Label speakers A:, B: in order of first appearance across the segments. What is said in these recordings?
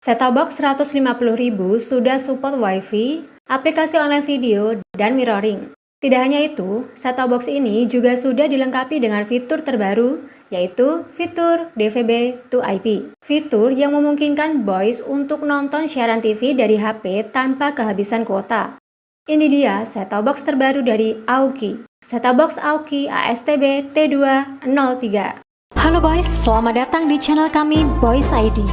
A: Set-top box 150.000 sudah support WiFi, aplikasi online video, dan mirroring. Tidak hanya itu, set-top box ini juga sudah dilengkapi dengan fitur terbaru, yaitu fitur DVB to IP. Fitur yang memungkinkan Boys untuk nonton siaran TV dari HP tanpa kehabisan kuota. Ini dia set-top box terbaru dari Aoki. Set-top box Aoki ASTB T203.
B: Halo Boys, selamat datang di channel kami Boys ID.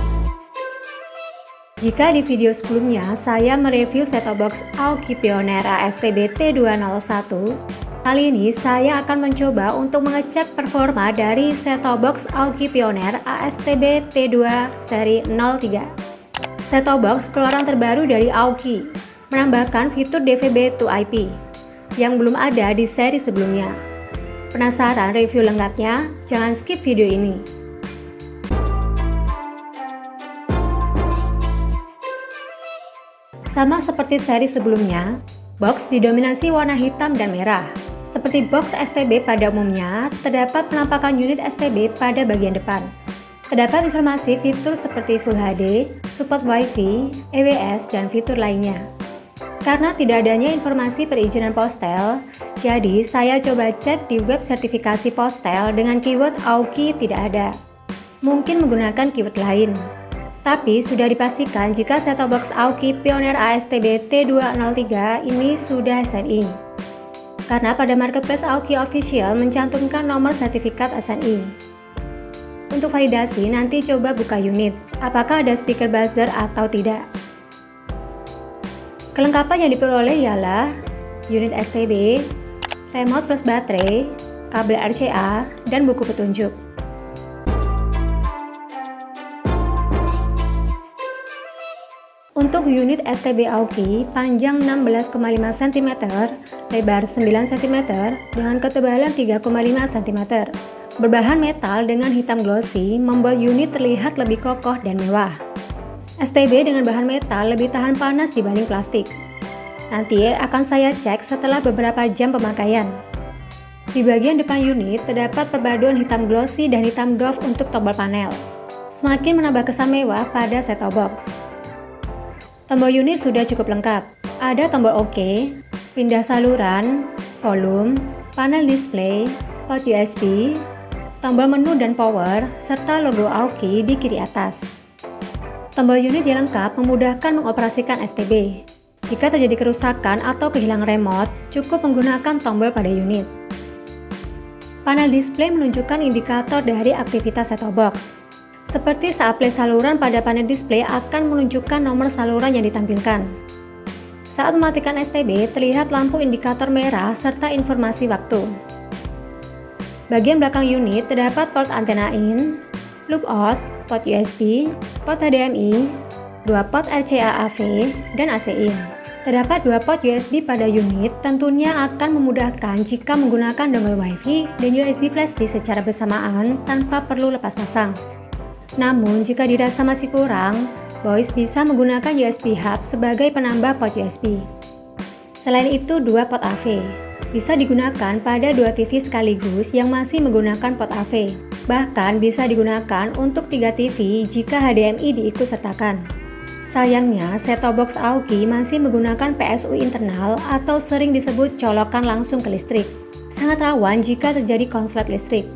A: Jika di video sebelumnya saya mereview set-top box Aoki Pioneer ASTB T201, kali ini saya akan mencoba untuk mengecek performa dari set-top box Aoki Pioneer ASTB T2 seri 03. Set-top box keluaran terbaru dari Aoki, menambahkan fitur DVB to IP yang belum ada di seri sebelumnya. Penasaran review lengkapnya? Jangan skip video ini. Sama seperti seri sebelumnya, box didominasi warna hitam dan merah. Seperti box STB pada umumnya, terdapat penampakan unit STB pada bagian depan. Terdapat informasi fitur seperti Full HD, support WiFi, EWS, dan fitur lainnya. Karena tidak adanya informasi perizinan Postel, jadi saya coba cek di web sertifikasi Postel dengan keyword Aoki tidak ada. Mungkin menggunakan keyword lain. Tapi sudah dipastikan jika set-top box Aoki Pioneer ASTB T203 ini sudah SNI. Karena pada marketplace Aoki Official mencantumkan nomor sertifikat SNI. Untuk validasi nanti coba buka unit, apakah ada speaker buzzer atau tidak. Kelengkapan yang diperoleh ialah unit STB, remote plus baterai, kabel RCA, dan buku petunjuk. Untuk unit STB Aoki, panjang 16,5 cm, lebar 9 cm, dengan ketebalan 3,5 cm. Berbahan metal dengan hitam glossy membuat unit terlihat lebih kokoh dan mewah. STB dengan bahan metal lebih tahan panas dibanding plastik. Nanti akan saya cek setelah beberapa jam pemakaian. Di bagian depan unit terdapat perpaduan hitam glossy dan hitam doff untuk tombol panel. Semakin menambah kesan mewah pada set-top box. Tombol unit sudah cukup lengkap. Ada tombol OK, pindah saluran, volume, panel display, port USB, tombol menu dan power, serta logo Aoki di kiri atas. Tombol unit yang lengkap memudahkan mengoperasikan STB. Jika terjadi kerusakan atau kehilangan remote, cukup menggunakan tombol pada unit. Panel display menunjukkan indikator dari aktivitas set-top box. Seperti saat play saluran pada panel display akan menunjukkan nomor saluran yang ditampilkan. Saat mematikan STB, terlihat lampu indikator merah serta informasi waktu. Bagian belakang unit terdapat port antena in, loop out, port USB, port HDMI, 2 port RCA AV, dan AC in. Terdapat 2 port USB pada unit, tentunya akan memudahkan jika menggunakan dongle WiFi dan USB flash disk secara bersamaan tanpa perlu lepas pasang. Namun, jika dirasa masih kurang, Boys bisa menggunakan USB hub sebagai penambah port USB. Selain itu, 2 port AV bisa digunakan pada 2 TV sekaligus yang masih menggunakan port AV. Bahkan bisa digunakan untuk 3 TV jika HDMI diikutsertakan. Sayangnya, set-top box Aoki masih menggunakan PSU internal atau sering disebut colokan langsung ke listrik. Sangat rawan jika terjadi konslet listrik.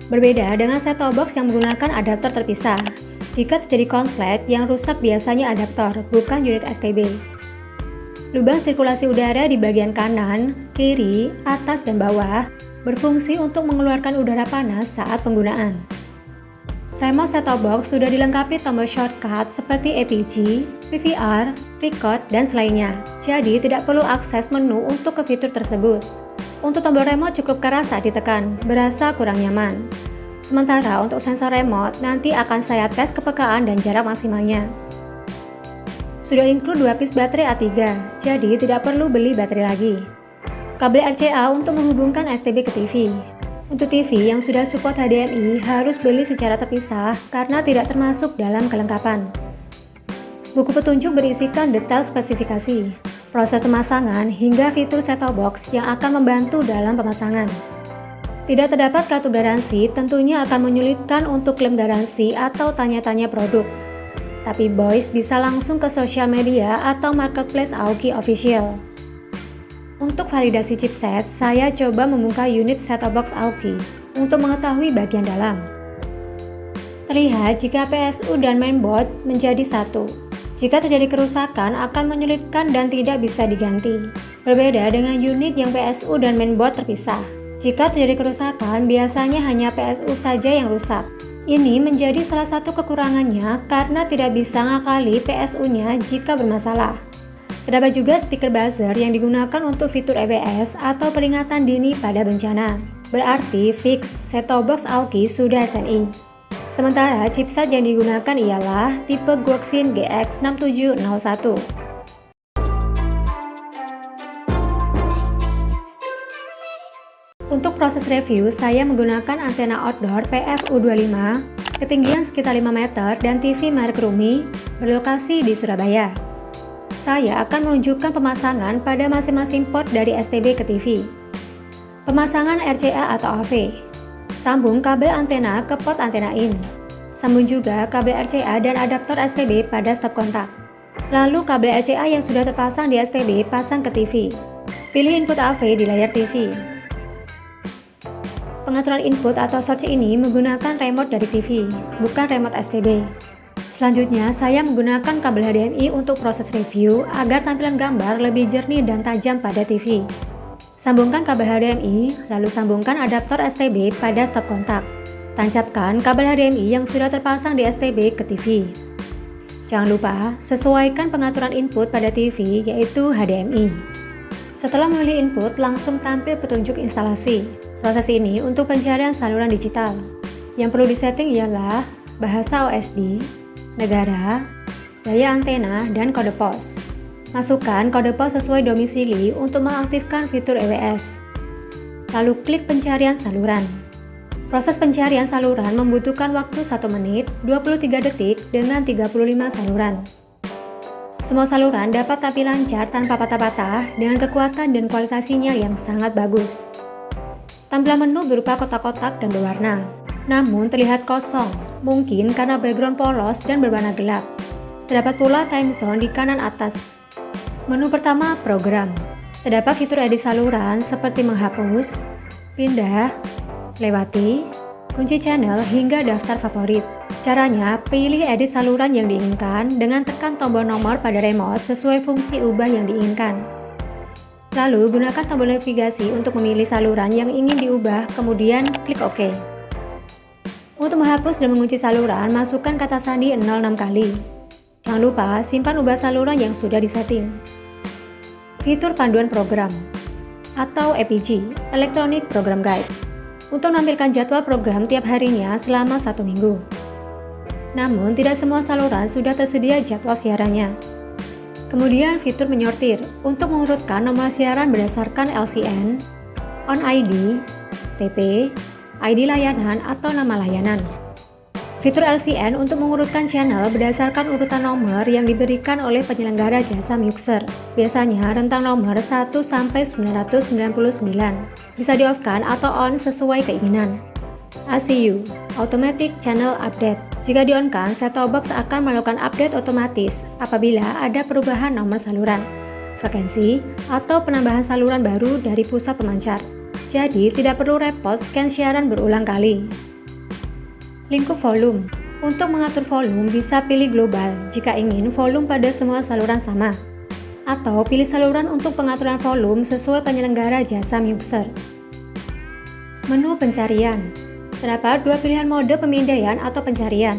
A: Berbeda dengan set-top box yang menggunakan adaptor terpisah. Jika terjadi konslet, yang rusak biasanya adaptor, bukan unit STB. Lubang sirkulasi udara di bagian kanan, kiri, atas, dan bawah berfungsi untuk mengeluarkan udara panas saat penggunaan. Remote set-top box sudah dilengkapi tombol shortcut seperti APG, PVR, record, dan selainnya. Jadi tidak perlu akses menu untuk ke fitur tersebut. Untuk tombol remote cukup keras saat ditekan, berasa kurang nyaman. Sementara untuk sensor remote, nanti akan saya tes kepekaan dan jarak maksimalnya. Sudah include 2 piece baterai A3, jadi tidak perlu beli baterai lagi. Kabel RCA untuk menghubungkan STB ke TV. Untuk TV yang sudah support HDMI harus beli secara terpisah karena tidak termasuk dalam kelengkapan. Buku petunjuk berisikan detail spesifikasi, proses pemasangan, hingga fitur set-top box yang akan membantu dalam pemasangan. Tidak terdapat kartu garansi, tentunya akan menyulitkan untuk klaim garansi atau tanya-tanya produk. tapi Boys bisa langsung ke sosial media atau marketplace Aoki Official. Untuk validasi chipset, saya coba membuka unit set-top box Aoki untuk mengetahui bagian dalam. Terlihat jika PSU dan mainboard menjadi satu. Jika terjadi kerusakan akan menyulitkan dan tidak bisa diganti. Berbeda dengan unit yang PSU dan mainboard terpisah. Jika terjadi kerusakan, biasanya hanya PSU saja yang rusak. Ini menjadi salah satu kekurangannya karena tidak bisa ngakali PSU-nya jika bermasalah. Terdapat juga speaker buzzer yang digunakan untuk fitur EBS atau peringatan dini pada bencana. Berarti fix set-top box Aoki sudah SNI. Sementara chipset yang digunakan ialah tipe Goxin GX6701. Untuk proses review, saya menggunakan antena outdoor PFU25, ketinggian sekitar 5 meter dan TV merek Rumi, berlokasi di Surabaya. Saya akan menunjukkan pemasangan pada masing-masing port dari STB ke TV. Pemasangan RCA atau AV. Sambung kabel antena ke port antena in. Sambung juga kabel RCA dan adaptor STB pada stop kontak. Lalu kabel RCA yang sudah terpasang di STB pasang ke TV. Pilih input AV di layar TV. Pengaturan input atau source ini menggunakan remote dari TV, bukan remote STB. Selanjutnya, saya menggunakan kabel HDMI untuk proses review agar tampilan gambar lebih jernih dan tajam pada TV. Sambungkan kabel HDMI, lalu sambungkan adaptor STB pada stop kontak. Tancapkan kabel HDMI yang sudah terpasang di STB ke TV. Jangan lupa, sesuaikan pengaturan input pada TV yaitu HDMI. Setelah memilih input, langsung tampil petunjuk instalasi. Proses ini untuk pencarian saluran digital. Yang perlu disetting ialah bahasa OSD, negara, daya antena, dan kode pos. Masukkan kode pos sesuai domisili untuk mengaktifkan fitur EWS. Lalu klik pencarian saluran. Proses pencarian saluran membutuhkan waktu 1 menit 23 detik dengan 35 saluran. Semua saluran dapat tampil lancar tanpa patah-patah dengan kekuatan dan kualitasnya yang sangat bagus. Tampilan menu berupa kotak-kotak dan berwarna, namun terlihat kosong, mungkin karena background polos dan berwarna gelap. Terdapat pula time zone di kanan atas. Menu pertama, program. Terdapat fitur edit saluran seperti menghapus, pindah, lewati, kunci channel hingga daftar favorit. Caranya, pilih edit saluran yang diinginkan dengan tekan tombol nomor pada remote sesuai fungsi ubah yang diinginkan. Lalu, gunakan tombol navigasi untuk memilih saluran yang ingin diubah, kemudian klik OK. Untuk menghapus dan mengunci saluran, masukkan kata sandi 06 kali. Jangan lupa, simpan ubah saluran yang sudah disetting. Fitur panduan program atau EPG, Electronic Program Guide, untuk menampilkan jadwal program tiap harinya selama 1 minggu. Namun, tidak semua saluran sudah tersedia jadwal siarannya. Kemudian fitur menyortir untuk mengurutkan nomor siaran berdasarkan LCN, on ID, TP, ID layanan atau nama layanan. Fitur LCN untuk mengurutkan channel berdasarkan urutan nomor yang diberikan oleh penyelenggara jasa mixer. Biasanya rentang nomor 1 sampai 999. Bisa di-off-kan atau on sesuai keinginan. ACU, Automatic Channel Update. Jika di-on-kan, set-top box akan melakukan update otomatis apabila ada perubahan nomor saluran, frekuensi, atau penambahan saluran baru dari pusat pemancar. Jadi, tidak perlu repot scan siaran berulang kali. Lingkup volume. Untuk mengatur volume, bisa pilih global jika ingin volume pada semua saluran sama. Atau pilih saluran untuk pengaturan volume sesuai penyelenggara jasa mixer. Menu pencarian. Terdapat 2 pilihan mode pemindaian atau pencarian.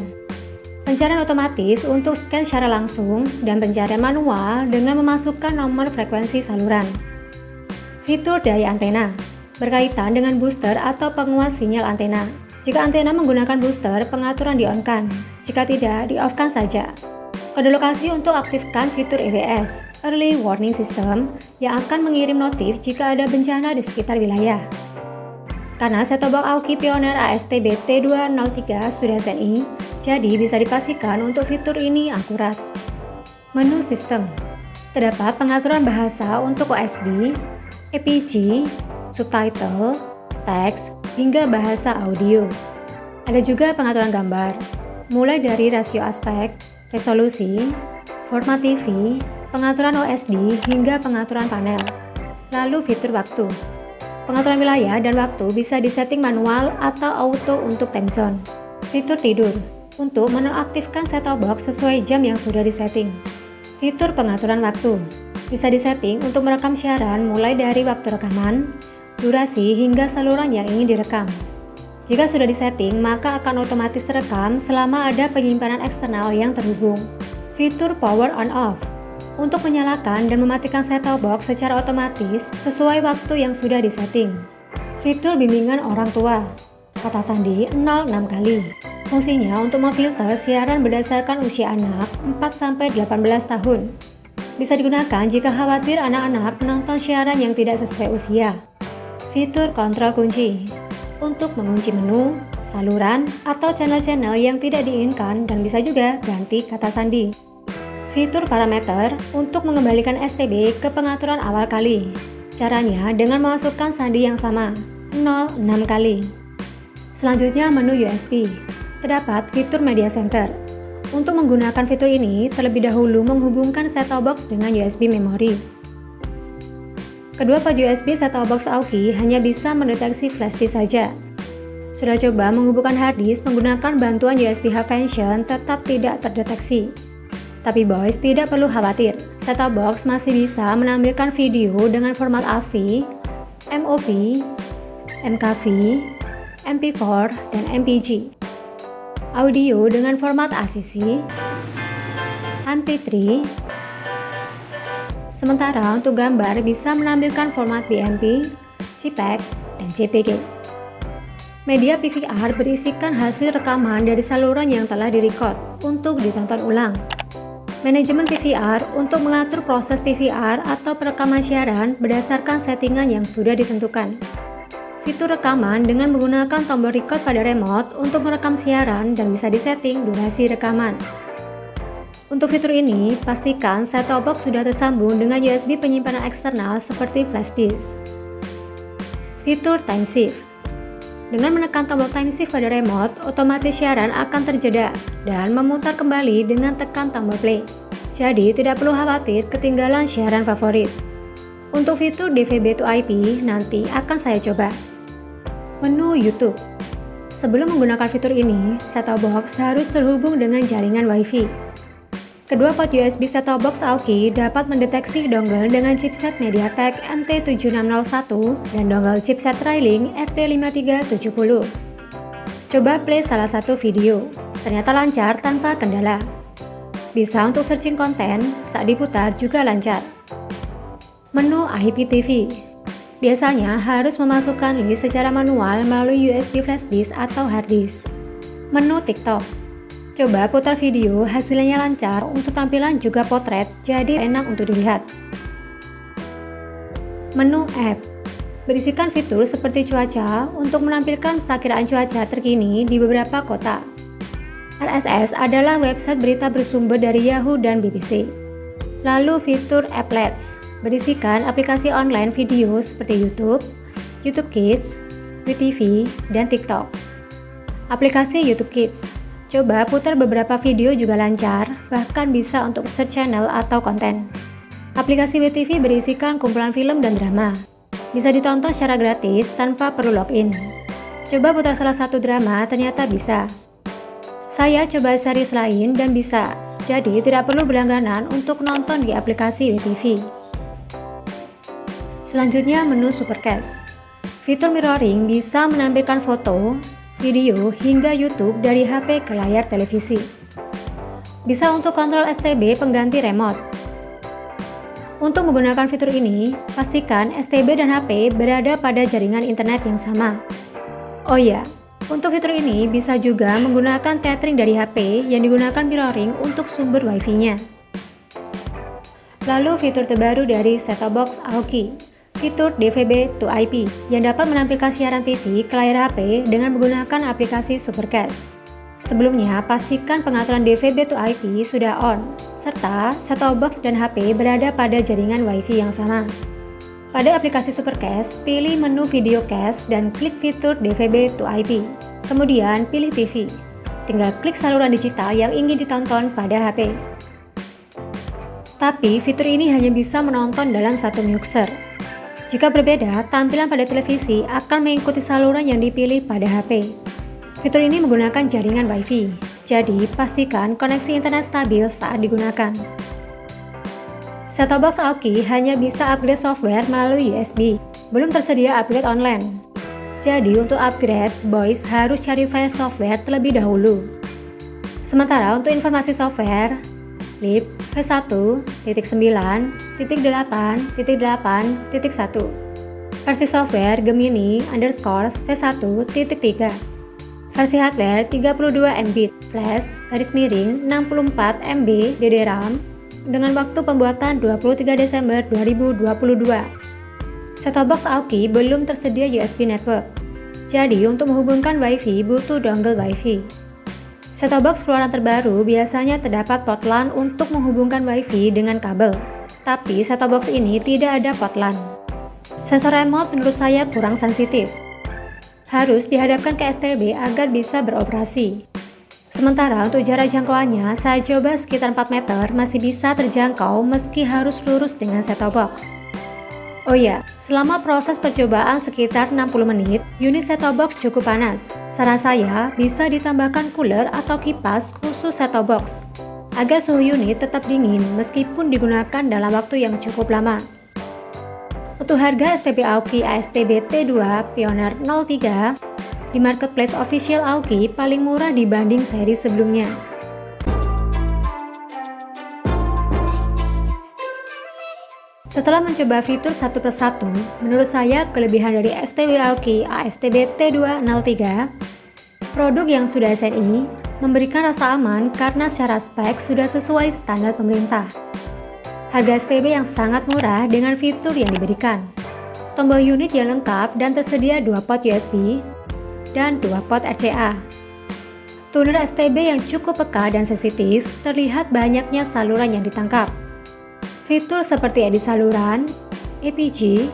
A: Pencarian otomatis untuk scan secara langsung dan pencarian manual dengan memasukkan nomor frekuensi saluran. Fitur daya antena berkaitan dengan booster atau penguat sinyal antena. Jika antena menggunakan booster, pengaturan di-on-kan. Jika tidak, di-off-kan saja. Kode lokasi untuk aktifkan fitur EWS, Early Warning System, yang akan mengirim notif jika ada bencana di sekitar wilayah. Karena set-top box Aoki Pioneer ASTB T203 sudah SNI, jadi bisa dipastikan untuk fitur ini akurat. Menu sistem. Terdapat pengaturan bahasa untuk OSD, EPG, subtitle, teks, hingga bahasa audio. Ada juga pengaturan gambar, mulai dari rasio aspek, resolusi, format TV, pengaturan OSD, hingga pengaturan panel. Lalu fitur waktu. Pengaturan wilayah dan waktu bisa disetting manual atau auto untuk time zone. Fitur tidur, untuk menonaktifkan set-top box sesuai jam yang sudah disetting. Fitur pengaturan waktu, bisa disetting untuk merekam siaran mulai dari waktu rekaman, durasi, hingga saluran yang ingin direkam. Jika sudah disetting, maka akan otomatis terekam selama ada penyimpanan eksternal yang terhubung. Fitur power on off, untuk menyalakan dan mematikan set-top box secara otomatis sesuai waktu yang sudah disetting. Fitur bimbingan orang tua, kata sandi 06 kali. Fungsinya untuk memfilter siaran berdasarkan usia anak 4-18 tahun. Bisa digunakan jika khawatir anak-anak menonton siaran yang tidak sesuai usia. Fitur kontrol kunci, untuk mengunci menu, saluran, atau channel-channel yang tidak diinginkan dan bisa juga ganti kata sandi. Fitur parameter, untuk mengembalikan STB ke pengaturan awal kali. Caranya dengan memasukkan sandi yang sama, 06 kali. Selanjutnya menu USB. Terdapat fitur media center. Untuk menggunakan fitur ini, terlebih dahulu menghubungkan set-top box dengan USB memori. Kedua port USB set-top box AUKI hanya bisa mendeteksi flash disk saja. Sudah coba menghubungkan hard disk menggunakan bantuan USB Hub Function, tetap tidak terdeteksi. Tapi boys, tidak perlu khawatir, set-top box masih bisa menampilkan video dengan format AV, MOV, MKV, MP4, dan MPG. Audio dengan format ACC, MP3. Sementara untuk gambar bisa menampilkan format BMP, JPEG, dan JPG. Media PVR berisikan hasil rekaman dari saluran yang telah direkod untuk ditonton ulang. Manajemen PVR untuk mengatur proses PVR atau perekaman siaran berdasarkan settingan yang sudah ditentukan. Fitur rekaman dengan menggunakan tombol record pada remote untuk merekam siaran dan bisa disetting durasi rekaman. Untuk fitur ini, pastikan set-top box sudah tersambung dengan USB penyimpanan eksternal seperti flash disk. Fitur time shift. Dengan menekan tombol time shift pada remote, otomatis siaran akan terjeda dan memutar kembali dengan tekan tombol play. Jadi tidak perlu khawatir ketinggalan siaran favorit. Untuk fitur DVB to IP nanti akan saya coba. Menu YouTube. Sebelum menggunakan fitur ini, set-top box harus terhubung dengan jaringan Wi-Fi. Kedua port USB set-top box AUKI dapat mendeteksi dongle dengan chipset MediaTek MT7601 dan dongle chipset Trailing RT5370. Coba play salah satu video, ternyata lancar tanpa kendala. Bisa untuk searching konten, saat diputar juga lancar. Menu IPTV. Biasanya harus memasukkan list secara manual melalui USB flash disk atau hard disk. Menu TikTok. Coba putar video, hasilnya lancar, untuk tampilan juga potret, jadi enak untuk dilihat. Menu app. Berisikan fitur seperti cuaca untuk menampilkan perakiraan cuaca terkini di beberapa kota. RSS adalah website berita bersumber dari Yahoo dan BBC. Lalu fitur applets. Berisikan aplikasi online video seperti YouTube, YouTube Kids, WeTV, dan TikTok. Aplikasi YouTube Kids. Coba putar beberapa video juga lancar, bahkan bisa untuk search channel atau konten. Aplikasi WeTV berisikan kumpulan film dan drama. Bisa ditonton secara gratis tanpa perlu login. Coba putar salah satu drama, ternyata bisa. Saya coba series lain dan bisa, jadi tidak perlu berlangganan untuk nonton di aplikasi WeTV. Selanjutnya menu Supercast. Fitur mirroring bisa menampilkan foto, video, hingga YouTube dari HP ke layar televisi. Bisa untuk kontrol STB pengganti remote. Untuk menggunakan fitur ini, pastikan STB dan HP berada pada jaringan internet yang sama. Oh ya, untuk fitur ini bisa juga menggunakan tethering dari HP yang digunakan mirroring untuk sumber Wi-Fi-nya. Lalu fitur terbaru dari set-top box AUKI. Fitur DVB to IP yang dapat menampilkan siaran TV ke layar HP dengan menggunakan aplikasi Supercast. Sebelumnya, pastikan pengaturan DVB to IP sudah on, serta set-top box dan HP berada pada jaringan Wi-Fi yang sama. Pada aplikasi Supercast, pilih menu Videocast dan klik fitur DVB to IP. Kemudian pilih TV. tinggal klik saluran digital yang ingin ditonton pada HP. Tapi fitur ini hanya bisa menonton dalam satu mixer. Jika berbeda, tampilan pada televisi akan mengikuti saluran yang dipilih pada HP. Fitur ini menggunakan jaringan Wi-Fi, jadi pastikan koneksi internet stabil saat digunakan. Set-top box Aoki hanya bisa upgrade software melalui USB, belum tersedia upgrade online. Jadi untuk upgrade, Boys harus cari file software terlebih dahulu. Sementara untuk informasi software, lib v1.9.8.8.1 versi software Gemini _v1.3 versi hardware 32 MB flash _64 MB DD-RAM dengan waktu pembuatan 23 Desember 2022. Set-top box Aoki belum tersedia USB network, jadi untuk menghubungkan Wi-Fi butuh dongle Wi-Fi. Set-top box keluaran terbaru biasanya terdapat port LAN untuk menghubungkan Wi-Fi dengan kabel, tapi set-top box ini tidak ada port LAN. Sensor remote menurut saya kurang sensitif. Harus dihadapkan ke STB agar bisa beroperasi. Sementara untuk jarak jangkauannya, saya coba sekitar 4 meter masih bisa terjangkau meski harus lurus dengan set-top box. Oh ya, selama proses percobaan sekitar 60 menit, unit set-top box cukup panas. Saran saya bisa ditambahkan cooler atau kipas khusus set-top box, agar suhu unit tetap dingin meskipun digunakan dalam waktu yang cukup lama. Untuk harga STB Aoki ASTB T2 Pioneer 03, di marketplace official Aoki paling murah dibanding seri sebelumnya. Setelah mencoba fitur satu persatu, menurut saya kelebihan dari STB Aoki ASTB T203, produk yang sudah SNI, memberikan rasa aman karena secara spek sudah sesuai standar pemerintah. Harga STB yang sangat murah dengan fitur yang diberikan. Tombol unit yang lengkap dan tersedia 2 port USB dan 2 port RCA. Tuner STB yang cukup peka dan sensitif, terlihat banyaknya saluran yang ditangkap. Fitur seperti edit saluran, APG,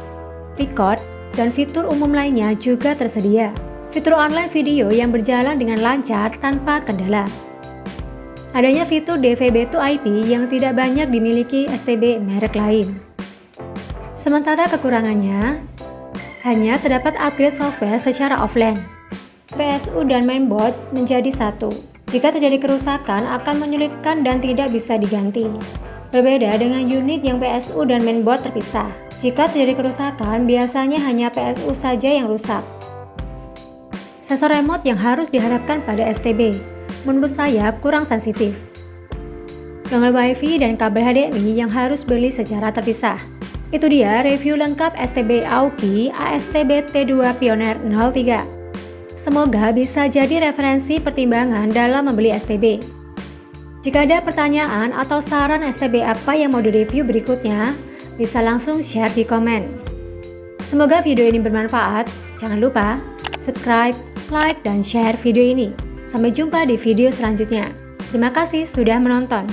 A: record, dan fitur umum lainnya juga tersedia. Fitur online video yang berjalan dengan lancar tanpa kendala. Adanya fitur DVB-to-IP yang tidak banyak dimiliki STB merek lain. Sementara kekurangannya, hanya terdapat upgrade software secara offline. PSU dan mainboard menjadi satu. Jika terjadi kerusakan akan menyulitkan dan tidak bisa diganti. Berbeda dengan unit yang PSU dan mainboard terpisah. Jika terjadi kerusakan, biasanya hanya PSU saja yang rusak. Sensor remote yang harus dihadapkan pada STB, menurut saya kurang sensitif. Dongle Wi-Fi dan kabel HDMI yang harus beli secara terpisah. Itu dia review lengkap STB Aoki ASTB T2 Pioneer 03. Semoga bisa jadi referensi pertimbangan dalam membeli STB. Jika ada pertanyaan atau saran STB apa yang mau direview berikutnya, bisa langsung share di komen. Semoga video ini bermanfaat. Jangan lupa subscribe, like, dan share video ini. Sampai jumpa di video selanjutnya. Terima kasih sudah menonton.